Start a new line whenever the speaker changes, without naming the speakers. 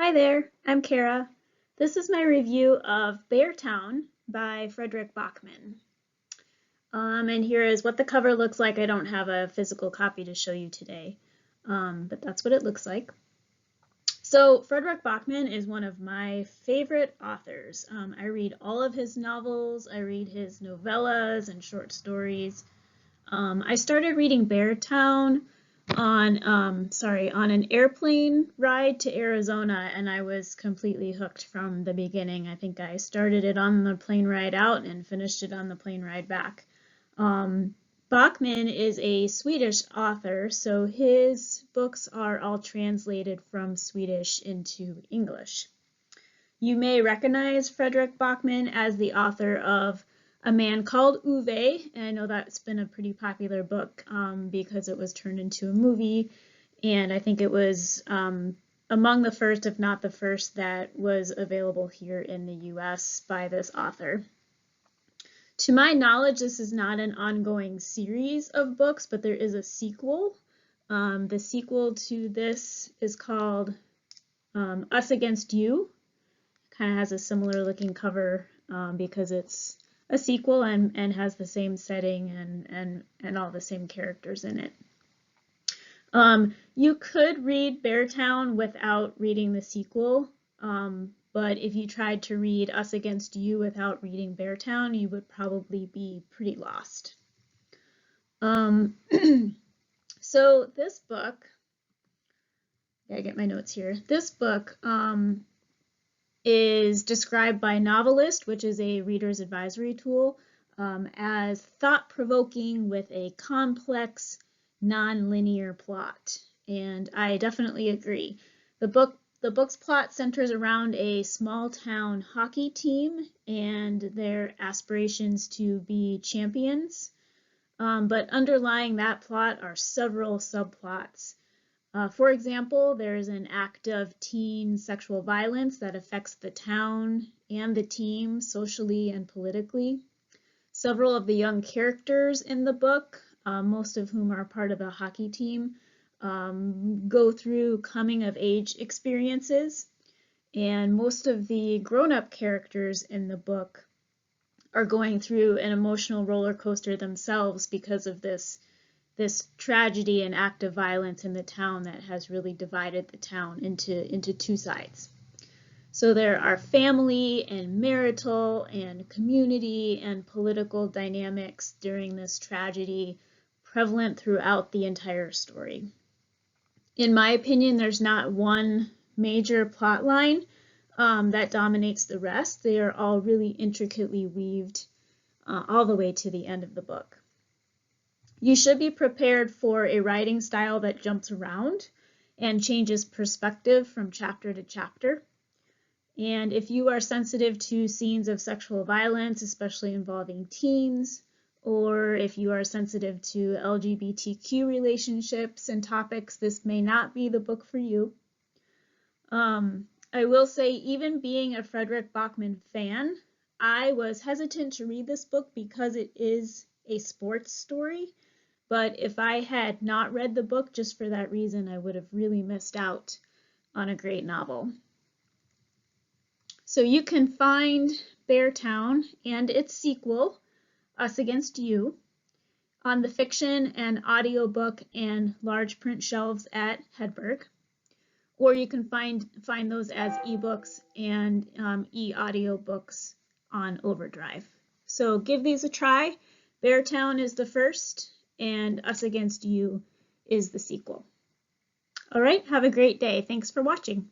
Hi there, I'm Kara. This is my review of Beartown by Fredrik Backman. And here is what the cover looks like. I don't have a physical copy to show you today, but that's what it looks like. So Fredrik Backman is one of my favorite authors. I read all of his novels, I read his novellas and short stories. I started reading Beartown on an airplane ride to Arizona, and I was completely hooked from the beginning. I think I started it on the plane ride out and finished it on the plane ride back. Backman is a Swedish author, so his books are all translated from Swedish into English. You may recognize Fredrik Backman as the author of A Man Called Ove, and I know that's been a pretty popular book because it was turned into a movie, and I think it was among the first, if not the first, that was available here in the US by this author. To my knowledge, this is not an ongoing series of books, but there is a sequel. The sequel to this is called Us Against You. Kind of has a similar looking cover because it's a sequel and has the same setting and all the same characters in it. You could read Beartown without reading the sequel, but if you tried to read Us Against You without reading Beartown, you would probably be pretty lost. So this book, I get my notes here. This book is described by Novelist, which is a reader's advisory tool, as thought-provoking with a complex, non-linear plot. And I definitely agree. The book's plot centers around a small-town hockey team and their aspirations to be champions. But underlying that plot are several subplots. For example, there's an act of teen sexual violence that affects the town and the team socially and politically. Several of the young characters in the book, most of whom are part of the hockey team, go through coming-of-age experiences, and most of the grown-up characters in the book are going through an emotional roller coaster themselves because of this tragedy and act of violence in the town that has really divided the town into two sides. So there are family and marital and community and political dynamics during this tragedy prevalent throughout the entire story. In my opinion, there's not one major plot line that dominates the rest. They are all really intricately weaved all the way to the end of the book. You should be prepared for a writing style that jumps around and changes perspective from chapter to chapter. And if you are sensitive to scenes of sexual violence, especially involving teens, or if you are sensitive to LGBTQ relationships and topics, this may not be the book for you. I will say, even being a Fredrik Backman fan, I was hesitant to read this book because it is a sports story. But if I had not read the book just for that reason, I would have really missed out on a great novel. So you can find Beartown and its sequel, Us Against You, on the fiction and audiobook and large print shelves at Hedberg, or you can find those as ebooks and e-audiobooks on Overdrive. So give these a try. Beartown is the first, and Us Against You is the sequel. All right, have a great day. Thanks for watching.